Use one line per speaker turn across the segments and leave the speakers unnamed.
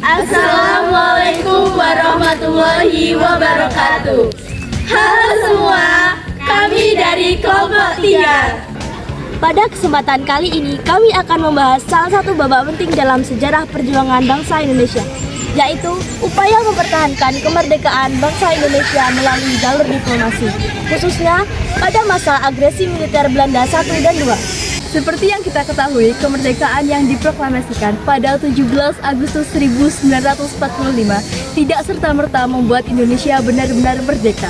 Assalamualaikum warahmatullahi wabarakatuh. Halo semua, kami dari kelompok 3.
Pada kesempatan kali ini, kami akan membahas salah satu babak penting dalam sejarah perjuangan bangsa Indonesia, yaitu upaya mempertahankan kemerdekaan bangsa Indonesia melalui jalur diplomasi, khususnya pada masa agresi militer Belanda 1 dan 2.
Seperti yang kita ketahui, kemerdekaan yang diproklamasikan pada 17 Agustus 1945 tidak serta-merta membuat Indonesia benar-benar merdeka.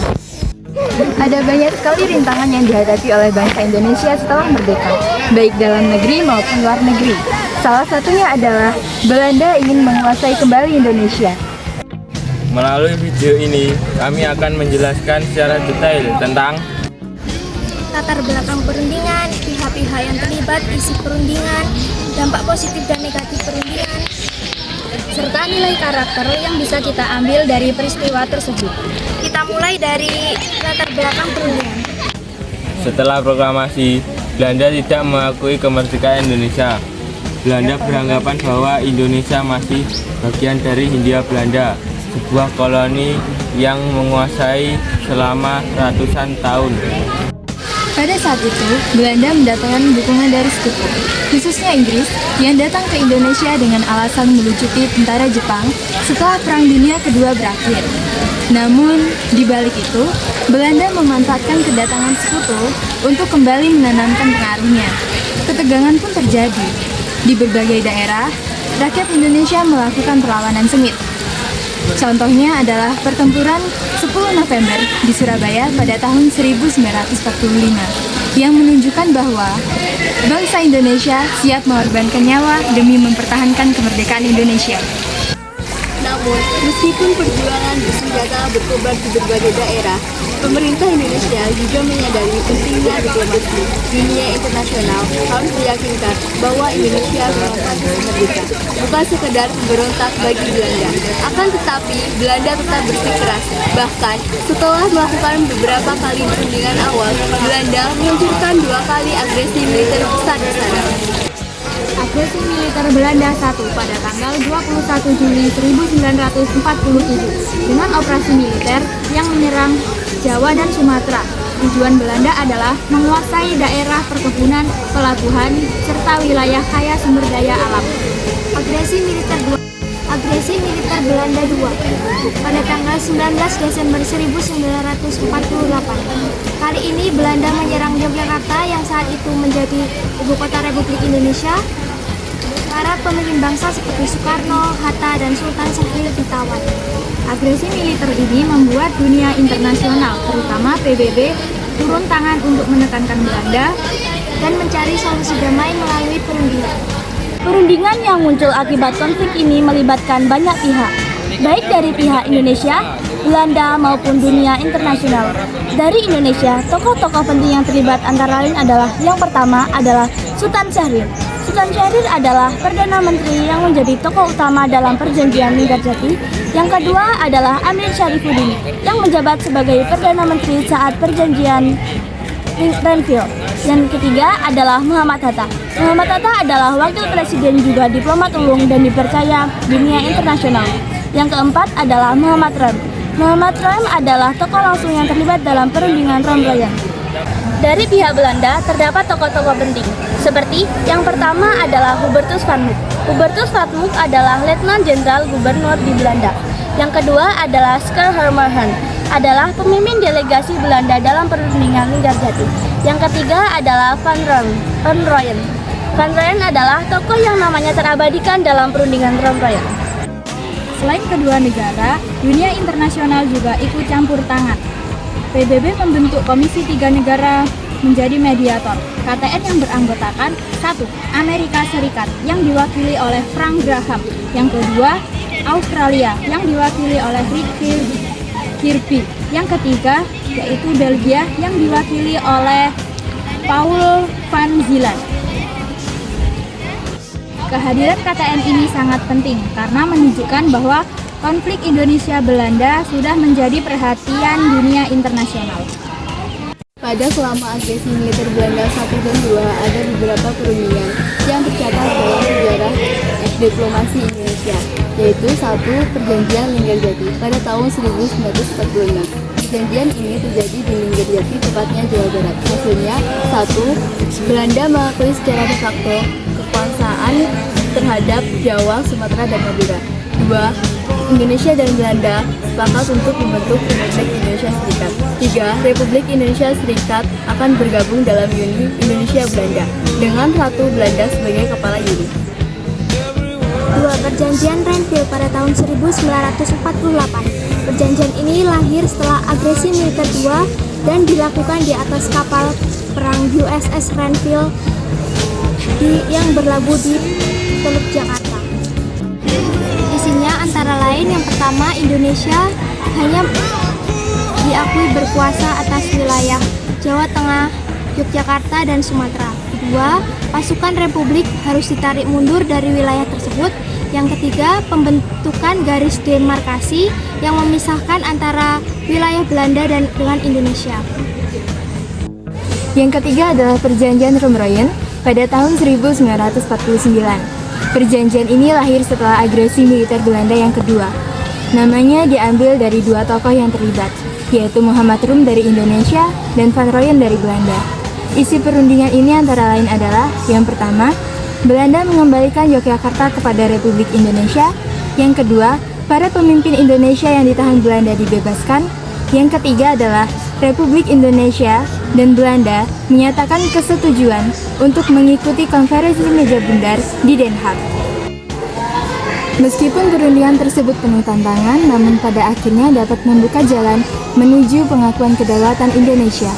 Ada banyak sekali rintangan yang dihadapi oleh bangsa Indonesia setelah merdeka, baik dalam negeri maupun luar negeri. Salah satunya adalah Belanda ingin menguasai kembali Indonesia.
Melalui video ini, kami akan menjelaskan secara detail tentang
latar belakang perundingan, pihak-pihak yang terlibat, isi perundingan, dampak positif dan negatif perundingan, serta nilai karakter yang bisa kita ambil dari peristiwa tersebut. Kita mulai dari latar belakang perundingan.
setelah proklamasi, Belanda tidak mengakui kemerdekaan Indonesia. Belanda beranggapan bahwa Indonesia masih bagian dari Hindia Belanda, sebuah koloni yang menguasai selama ratusan tahun.
Pada saat itu, Belanda mendatangkan dukungan dari sekutu, khususnya Inggris, yang datang ke Indonesia dengan alasan melucuti tentara Jepang setelah Perang Dunia Kedua berakhir. Namun, di balik itu, Belanda memanfaatkan kedatangan sekutu untuk kembali menanamkan pengaruhnya. Ketegangan pun terjadi. Di berbagai daerah, rakyat Indonesia melakukan perlawanan sengit. Contohnya adalah pertempuran 10 November di Surabaya pada tahun 1945 yang menunjukkan bahwa bangsa Indonesia siap mengorbankan nyawa demi mempertahankan kemerdekaan Indonesia.
Namun, meskipun perjuangan bersenjata berkobar di berbagai daerah, pemerintah Indonesia juga menyadari pentingnya diplomasi dunia internasional harus meyakinkan bahwa Indonesia memang pantas merdeka, bukan sekedar pemberontak bagi Belanda. Akan tetapi, Belanda tetap bersikeras. Bahkan, setelah melakukan beberapa kali perundingan awal, Belanda meluncurkan 2 kali agresi militer besar-besaran.
Agresi militer Belanda 1 pada tanggal 21 Juli 1947 dengan operasi militer yang menyerang Jawa dan Sumatera. Tujuan Belanda adalah menguasai daerah perkebunan, pelabuhan, serta wilayah kaya sumber daya alam. Agresi militer Belanda 2 pada tanggal 19 Desember 1948. Kali ini Belanda menyerang Yogyakarta yang saat itu menjadi ibu kota Republik Indonesia. Para pemimpin bangsa seperti Soekarno, Hatta, dan Sultan Syahrir ditawan. Agresi militer ini membuat dunia internasional, terutama PBB, turun tangan untuk menekankan Belanda dan mencari solusi damai melalui perundingan.
Perundingan yang muncul akibat konflik ini melibatkan banyak pihak, baik dari pihak Indonesia, Belanda maupun dunia internasional. Dari Indonesia, tokoh-tokoh penting yang terlibat antara lain adalah yang pertama adalah Sultan Syahrir. Sultan Syahrir adalah Perdana Menteri yang menjadi tokoh utama dalam perjanjian Linggarjati. Yang kedua adalah Amir Syarifuddin yang menjabat sebagai Perdana Menteri saat perjanjian Renville. Yang ketiga adalah Muhammad Hatta. Muhammad Hatta adalah wakil presiden juga diplomat ulung dan dipercaya dunia internasional. Yang keempat adalah Muhammad Rem. Muhammad Rem adalah tokoh langsung yang terlibat dalam perundingan Romreyan. Dari pihak Belanda terdapat tokoh-tokoh penting, seperti yang pertama adalah Hubertus van Mook. Hubertus van Mook adalah Letnan Jenderal Gubernur di Belanda. Yang kedua adalah Sker Hermerhan, adalah pemimpin delegasi Belanda dalam perundingan Linggarjati. Yang ketiga adalah Van Rooyen. Van Rooyen adalah tokoh yang namanya terabadikan dalam perundingan Romreyan.
Selain kedua negara, dunia internasional juga ikut campur tangan. PBB membentuk Komisi 3 Negara menjadi mediator. KTN yang beranggotakan 1. Amerika Serikat yang diwakili oleh Frank Graham. Yang kedua, Australia yang diwakili oleh Rick Kirby. Yang ketiga, yaitu Belgia yang diwakili oleh Paul van Zieland. Kehadiran KTN ini sangat penting karena menunjukkan bahwa konflik Indonesia-Belanda sudah menjadi perhatian dunia internasional.
Pada selama agresi militer Belanda 1 dan 2 ada beberapa perundingan yang tercatat dalam sejarah diplomasi Indonesia, yaitu 1. Perjanjian Linggarjati pada tahun 1946. Perjanjian ini terjadi di Linggarjati, tepatnya Jawa Barat. Hasilnya 1. Belanda mengakui secara de facto kekuasaan terhadap Jawa, Sumatera, dan Madura. 2. Indonesia dan Belanda sepakat untuk membentuk Republik Indonesia Serikat. 3. Republik Indonesia Serikat akan bergabung dalam Uni Indonesia Belanda dengan Ratu Belanda sebagai kepala uni.
2. Perjanjian Renville pada tahun 1948. Perjanjian ini lahir setelah agresi militer II dan dilakukan di atas kapal perang USS Renville yang berlabuh di Teluk Jakarta. Isinya antara lain yang pertama, Indonesia hanya diakui berkuasa atas wilayah Jawa Tengah, Yogyakarta, dan Sumatera. Kedua, pasukan Republik harus ditarik mundur dari wilayah tersebut. Yang ketiga, pembentukan garis demarkasi yang memisahkan antara wilayah Belanda dan dengan Indonesia.
Yang ketiga adalah Perjanjian Romroyen pada tahun 1949. Perjanjian ini lahir setelah agresi militer Belanda yang kedua. Namanya diambil dari dua tokoh yang terlibat, yaitu Muhammad Rum dari Indonesia dan Van Rooyen dari Belanda. Isi perundingan ini antara lain adalah: yang pertama, Belanda mengembalikan Yogyakarta kepada Republik Indonesia. Yang kedua, para pemimpin Indonesia yang ditahan Belanda dibebaskan. Yang ketiga adalah Republik Indonesia dan Belanda menyatakan kesetujuan untuk mengikuti konferensi meja bundar di Den Haag. Meskipun perundingan tersebut penuh tantangan, namun pada akhirnya dapat membuka jalan menuju pengakuan kedaulatan Indonesia.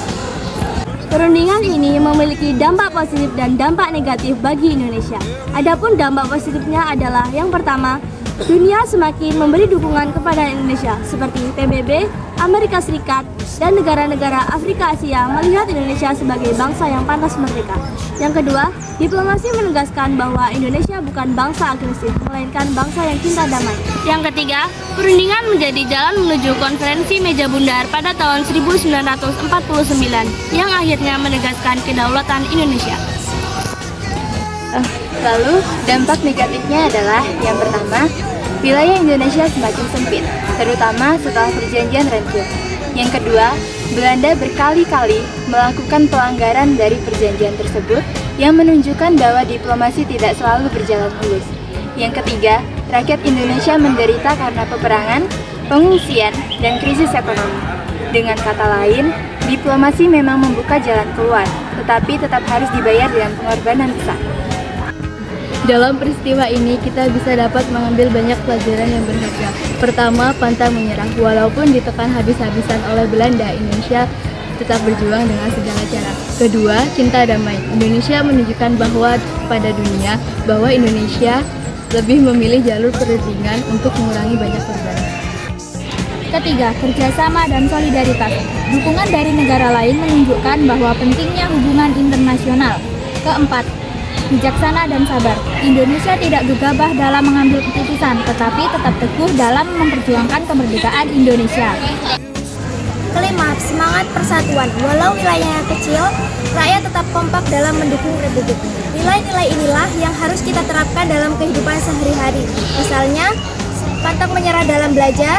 Perundingan ini memiliki dampak positif dan dampak negatif bagi Indonesia. Adapun dampak positifnya adalah yang pertama, dunia semakin memberi dukungan kepada Indonesia seperti PBB, Amerika Serikat, dan negara-negara Afrika Asia melihat Indonesia sebagai bangsa yang pantas merdeka. Yang kedua, diplomasi menegaskan bahwa Indonesia bukan bangsa agresif, melainkan bangsa yang cinta damai. Yang ketiga, perundingan menjadi jalan menuju konferensi meja bundar pada tahun 1949 yang akhirnya menegaskan kedaulatan Indonesia.
Lalu, dampak negatifnya adalah yang pertama, wilayah Indonesia semakin sempit, terutama setelah perjanjian Renville. Yang kedua, Belanda berkali-kali melakukan pelanggaran dari perjanjian tersebut yang menunjukkan bahwa diplomasi tidak selalu berjalan mulus. Yang ketiga, rakyat Indonesia menderita karena peperangan, pengungsian, dan krisis ekonomi. Dengan kata lain, diplomasi memang membuka jalan keluar, tetapi tetap harus dibayar dengan pengorbanan besar.
Dalam peristiwa ini kita bisa dapat mengambil banyak pelajaran yang berharga. Pertama, pantang menyerah. Walaupun ditekan habis-habisan oleh Belanda, Indonesia tetap berjuang dengan segala cara. Kedua, cinta damai. Indonesia menunjukkan bahwa pada dunia bahwa Indonesia lebih memilih jalur perundingan untuk mengurangi banyak korban.
Ketiga, kerjasama dan solidaritas. Dukungan dari negara lain menunjukkan bahwa pentingnya hubungan internasional. Keempat, bijaksana dan sabar. Indonesia tidak gegabah dalam mengambil keputusan, tetapi tetap teguh dalam memperjuangkan kemerdekaan Indonesia. Kelima, semangat persatuan. Walau wilayahnya kecil, rakyat tetap kompak dalam mendukung Republik. Nilai-nilai inilah yang harus kita terapkan dalam kehidupan sehari-hari. Misalnya, pantang menyerah dalam belajar,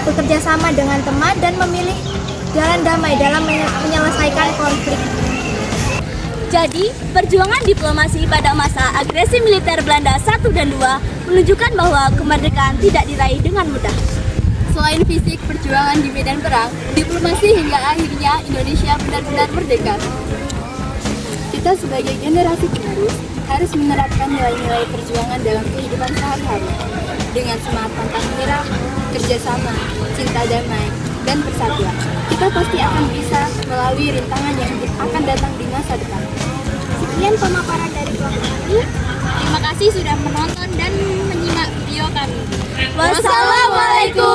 bekerja sama dengan teman, dan memilih jalan damai dalam menyelesaikan konflik. Jadi, perjuangan diplomasi pada masa agresi militer Belanda 1 dan 2 menunjukkan bahwa kemerdekaan tidak diraih dengan mudah.
Selain fisik perjuangan di medan perang, diplomasi hingga akhirnya Indonesia benar-benar merdeka. Kita sebagai generasi penerus harus menerapkan nilai-nilai perjuangan dalam kehidupan sehari-hari. Dengan semangat pantang menyerah, kerjasama, cinta damai, dan persatuan, kita pasti akan bisa melalui rintangan yang akan datang di masa depan.
Sekian pemaparan dari kelompok kami. Terima kasih sudah menonton dan menyimak video kami.
Wassalamualaikum